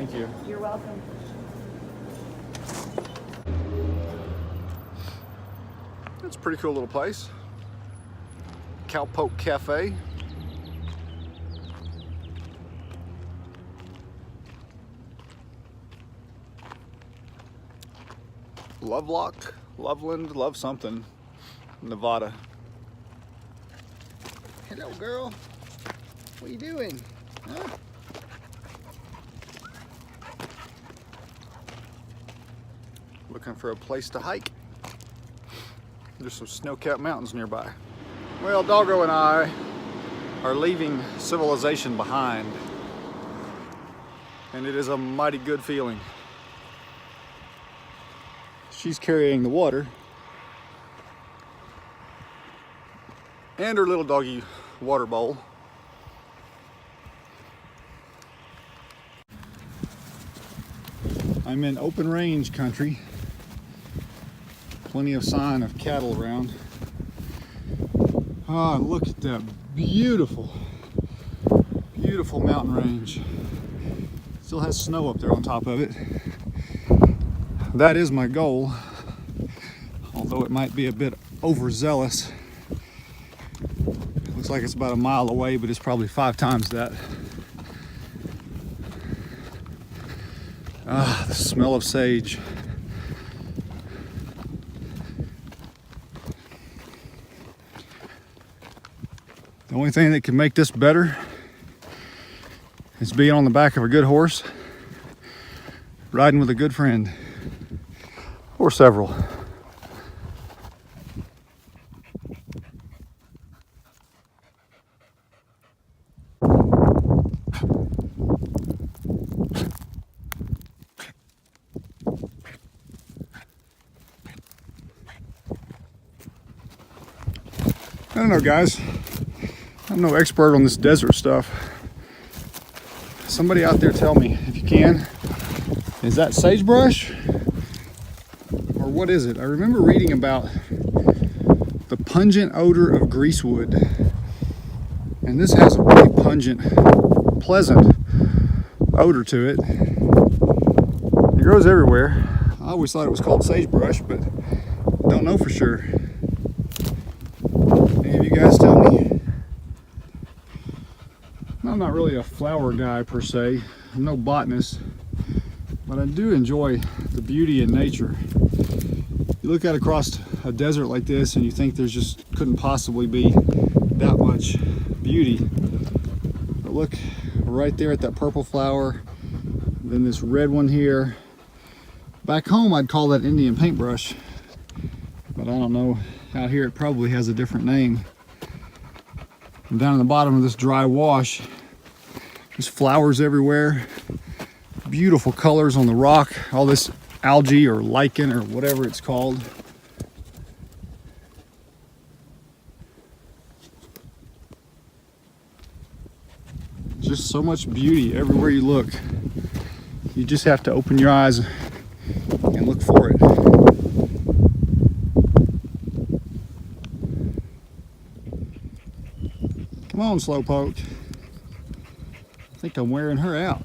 Thank you. You're welcome. It's a pretty cool little place. Cowpoke Cafe. Lovelock, Loveland, Love something, Nevada. Hello, girl. What are you doing? Huh? Looking for a place to hike. There's some snow-capped mountains nearby. Well, Doggo and I are leaving civilization behind, and it is a mighty good feeling. She's carrying the water, and her little doggy water bowl. I'm in open range country. Plenty of sign of cattle around. Ah, look at that beautiful, beautiful mountain range. Still has snow up there on top of it. That is my goal, although it might be a bit overzealous. Looks like it's about a mile away, but it's probably 5 times that. Ah, the smell of sage. The only thing that can make this better is being on the back of a good horse, riding with a good friend, or several. I don't know, guys. I'm no expert on this desert stuff. Somebody out there tell me, if you can, is that sagebrush? Or what is it? I remember reading about the pungent odor of greasewood. And this has a pretty pungent, pleasant odor to it. It grows everywhere. I always thought it was called sagebrush, but don't know for sure. Any of you guys tell me? I'm not really a flower guy per se. I'm no botanist, but I do enjoy the beauty in nature. You look out across a desert like this and you think there's just couldn't possibly be that much beauty. But look right there at that purple flower, then this red one here. Back home I'd call that Indian paintbrush, but I don't know. Out here it probably has a different name. And down in the bottom of this dry wash, there's flowers everywhere, beautiful colors on the rock, all this algae or lichen or whatever it's called. Just so much beauty everywhere you look. You just have to open your eyes and look for it. Come on, Slowpoke. I think I'm wearing her out.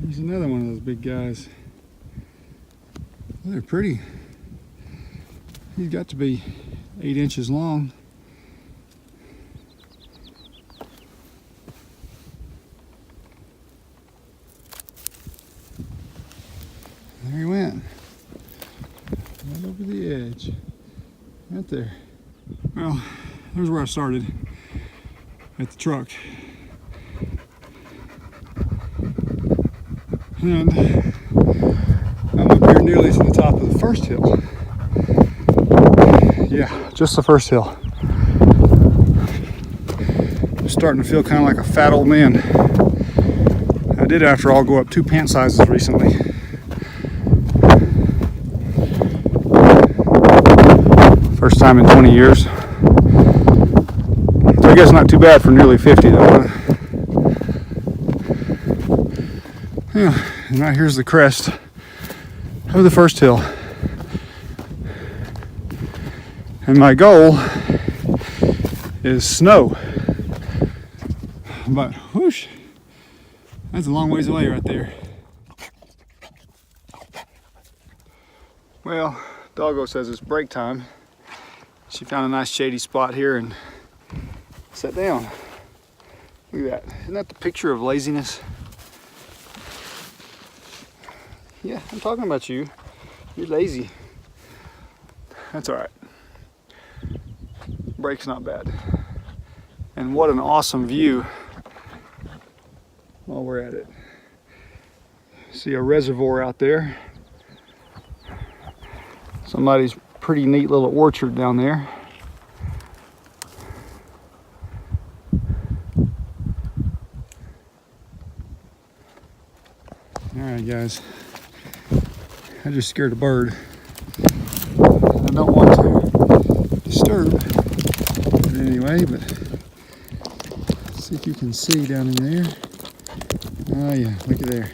Here's another one of those big guys. They're pretty. He's got to be 8 inches long. There he went. Right over the edge. Right there. Well, there's where I started. At the truck. And I'm up here nearly to the top of the first hill. Yeah, just the first hill. I'm starting to feel kind of like a fat old man. I did, after all, go up 2 pant sizes recently. First time in 20 years. I guess not too bad for nearly 50 though. Yeah, and right here's the crest of the first hill. And my goal is snow. But whoosh, that's a long ways away right there. Well, Doggo says it's break time. She found a nice shady spot here and sat down. Look at that. Isn't that the picture of laziness? Yeah, I'm talking about you. You're lazy. That's all right. Break's not bad. And what an awesome view while we're at it. See a reservoir out there. Somebody's pretty neat little orchard down there. All right, guys. I just scared a bird. I don't want to disturb it anyway, but let's see if you can see down in there. Oh yeah, look at there.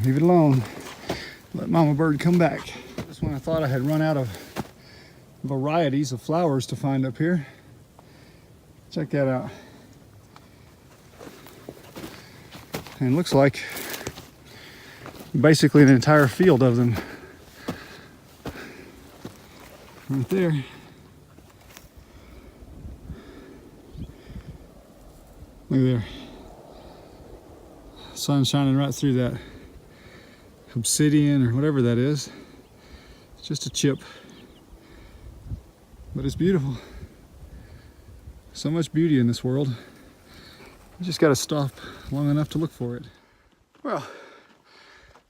Leave it alone. Let Mama Bird come back. Just when I thought I had run out of varieties of flowers to find up here. Check that out. And it looks like basically an entire field of them. Right there. Look there. Sun shining right through that obsidian or whatever that is. It's just a chip. But it's beautiful. So much beauty in this world. You just got to stop long enough to look for it. Well,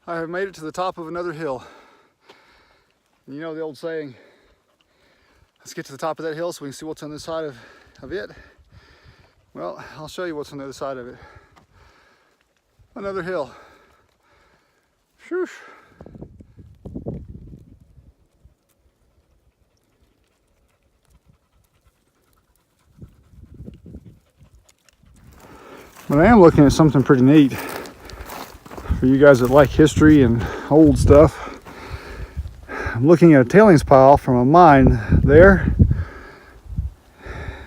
I have made it to the top of another hill. And you know the old saying, let's get to the top of that hill so we can see what's on this side of it. Well, I'll show you what's on the other side of it. Another hill. Shoosh. But I am looking at something pretty neat for you guys that like history and old stuff. I'm looking at a tailings pile from a mine there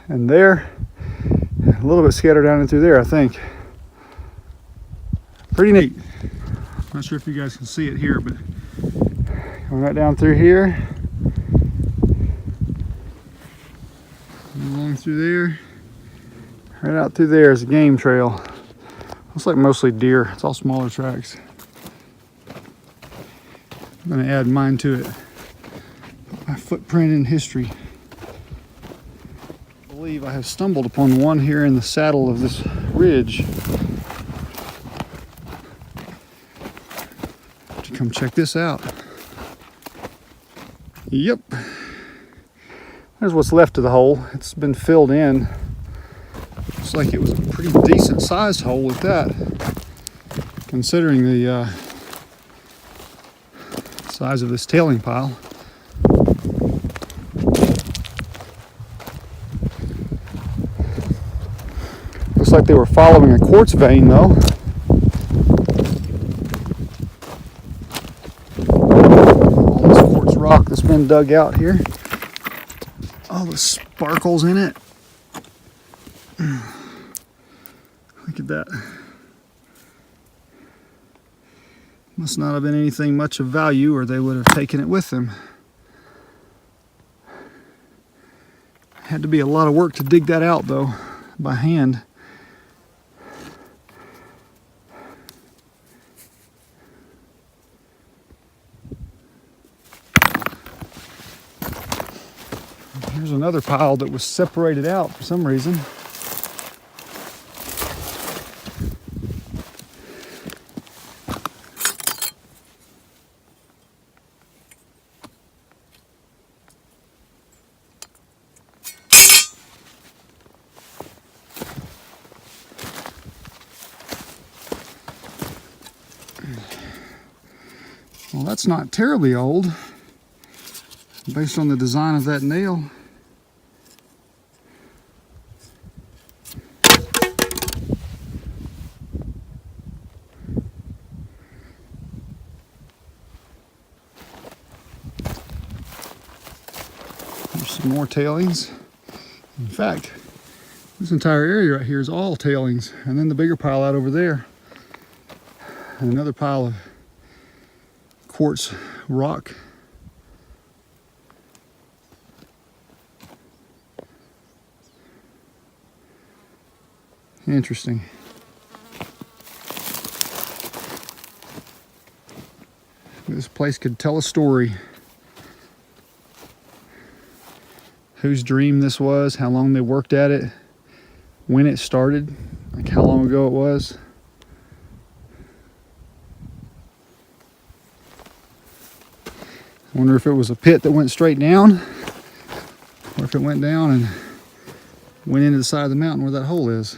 and there, a little bit scattered down and through there, I think. Pretty neat. I'm not sure if you guys can see it here, but going right down through here, along through there. Right out through there is a game trail. Looks like mostly deer. It's all smaller tracks. I'm going to add mine to it. Put my footprint in history. I believe I have stumbled upon one here in the saddle of this ridge. Come check this out. Yep. There's what's left of the hole. It's been filled in. Looks like it was a pretty decent sized hole at that, considering the size of this tailing pile. Looks like they were following a quartz vein though. All this quartz rock that's been dug out here. All the sparkles in it. Look at that. Must not have been anything much of value, or they would have taken it with them. Had to be a lot of work to dig that out though, by hand. Here's another pile that was separated out for some reason. Well, that's not terribly old. based on the design of that nail. There's some more tailings. In fact, this entire area right here is all tailings, and then the bigger pile out over there, and another pile of quartz rock. Interesting. This place could tell a story. Whose dream this was, how long they worked at it, when it started, like how long ago it was. I wonder if it was a pit that went straight down, or if it went down and went into the side of the mountain where that hole is.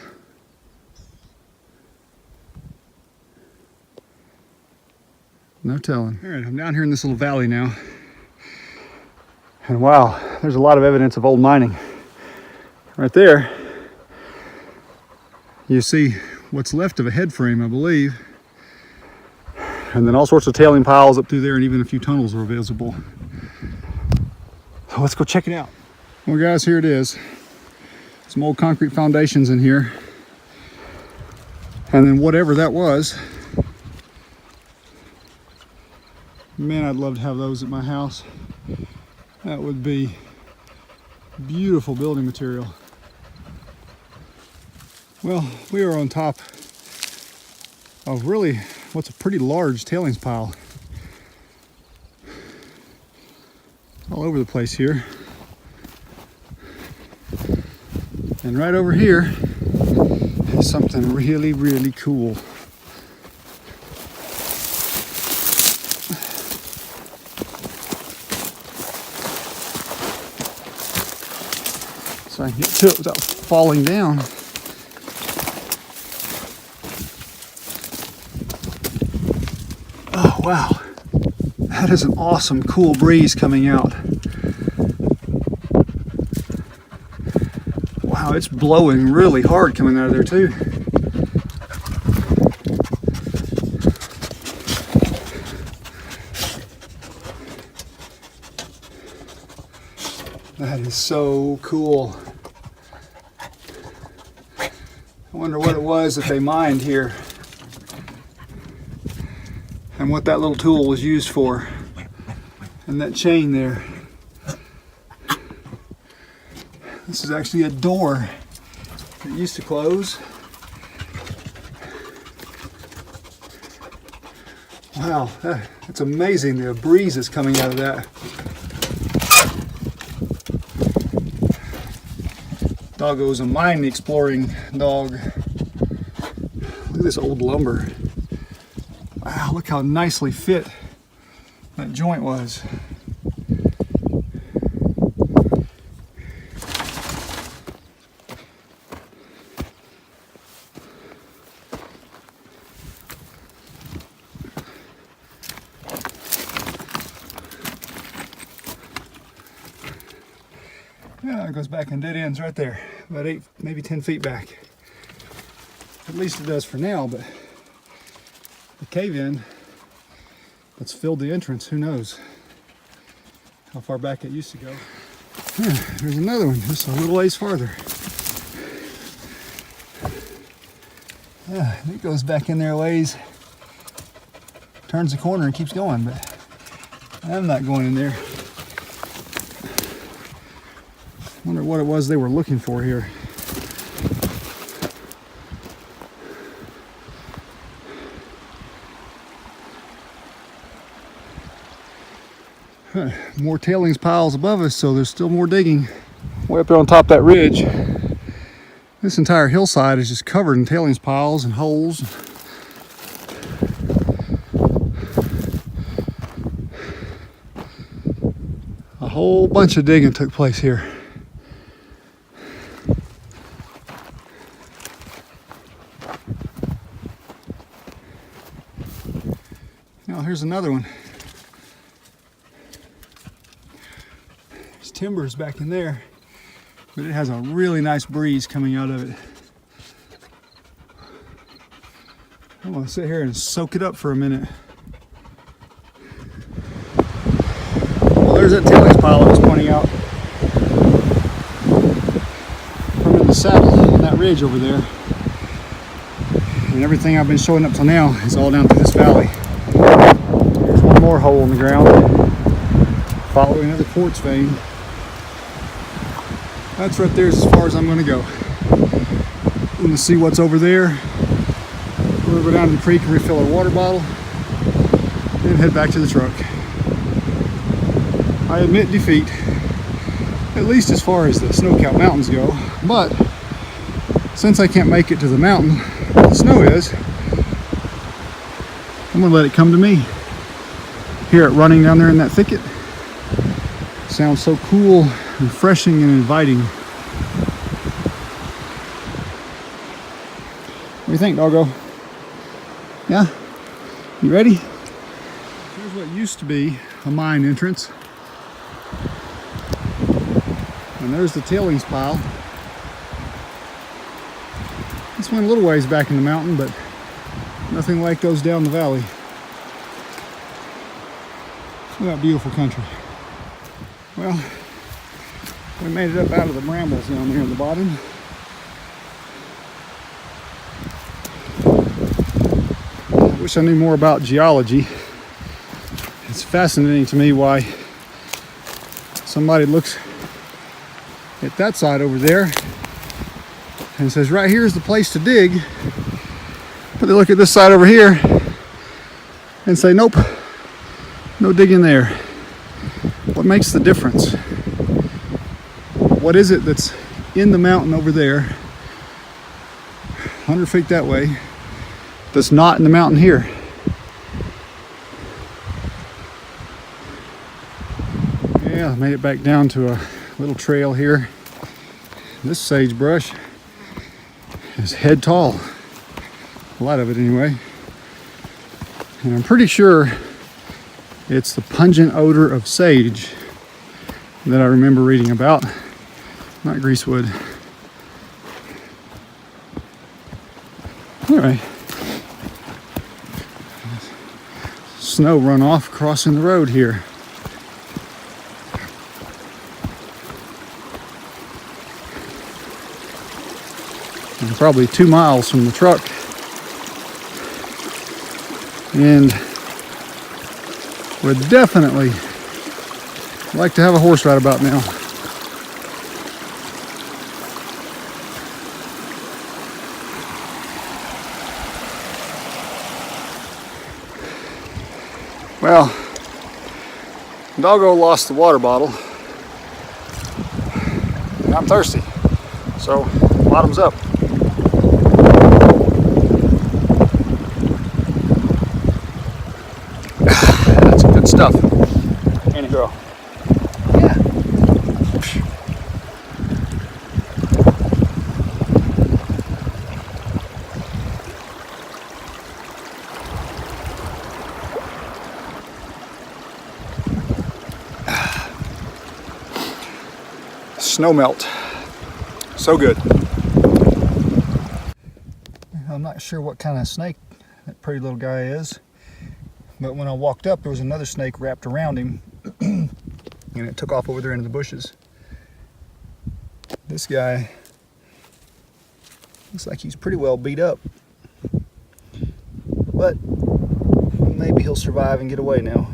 No telling. All right, I'm down here in this little valley now. And wow, there's a lot of evidence of old mining. Right there, you see what's left of a head frame, I believe. And then all sorts of tailing piles up through there, and even a few tunnels are visible. So let's go check it out. Well guys, here it is. Some old concrete foundations in here. And then whatever that was, man, I'd love to have those at my house. That would be beautiful building material. Well, we are on top of really what's a pretty large tailings pile. All over the place here. And right over here is something really, really cool. So I can get to it without falling down. Oh wow, that is an awesome, cool breeze coming out. Wow, it's blowing really hard coming out of there too. That is so cool. I wonder what it was that they mined here and what that little tool was used for. And that chain there. This is actually a door that used to close. Wow, it's amazing the breeze is coming out of that. Doggo's a mine exploring dog. Look at this old lumber. Wow, look how nicely fit that joint was. Yeah, it goes back in dead ends right there. About 8, maybe 10 feet back. At least it does for now, but the cave-in that's filled the entrance, who knows how far back it used to go. Yeah, there's another one, just a little ways farther. Yeah, it goes back in there a ways, turns the corner and keeps going, but I'm not going in there. Wonder what it was they were looking for here. More tailings piles above us, so there's still more digging. Way up there on top of that ridge, this entire hillside is just covered in tailings piles and holes. A whole bunch of digging took place here. Now here's another one. timbers back in there, but it has a really nice breeze coming out of it. I'm gonna sit here and soak it up for a minute. Well, there's that tailings pile I was pointing out. I'm in the saddle on that ridge over there. And everything I've been showing up till now is all down through this valley. There's one more hole in the ground, following another quartz vein. That's right there as far as I'm gonna go. I'm gonna see what's over there. We're gonna go down to the creek and refill our water bottle, and head back to the truck. I admit defeat, at least as far as the Snowcount Mountains go, but since I can't make it to the mountain where the snow is, I'm gonna let it come to me. Hear it running down there in that thicket. Sounds so cool, refreshing, and inviting. What do you think, doggo? Yeah? You ready? Here's what used to be a mine entrance. And there's the tailings pile. This went a little ways back in the mountain, but nothing like those down the valley. Look at that beautiful country. Well, we made it up out of the brambles down here in the bottom. I wish I knew more about geology. It's fascinating to me why somebody looks at that side over there and says, right here is the place to dig. But they look at this side over here and say, nope, no digging there. What makes the difference? What is it that's in the mountain over there, 100 feet that way, that's not in the mountain here? Yeah, I made it back down to a little trail here. This sagebrush is head tall, a lot of it anyway, and I'm pretty sure it's the pungent odor of sage that I remember reading about, not greasewood. Anyway, snow runoff crossing the road here. I'm probably 2 miles from the truck, and would definitely like to have a horse right about now. Well, doggo lost the water bottle, and I'm thirsty, so bottoms up. That's good stuff. Ain't it, girl? Yeah. Snow melt. So good. I'm not sure what kind of snake that pretty little guy is, but when I walked up, there was another snake wrapped around him, and it took off over there into the bushes. This guy looks like he's pretty well beat up, but maybe he'll survive and get away now.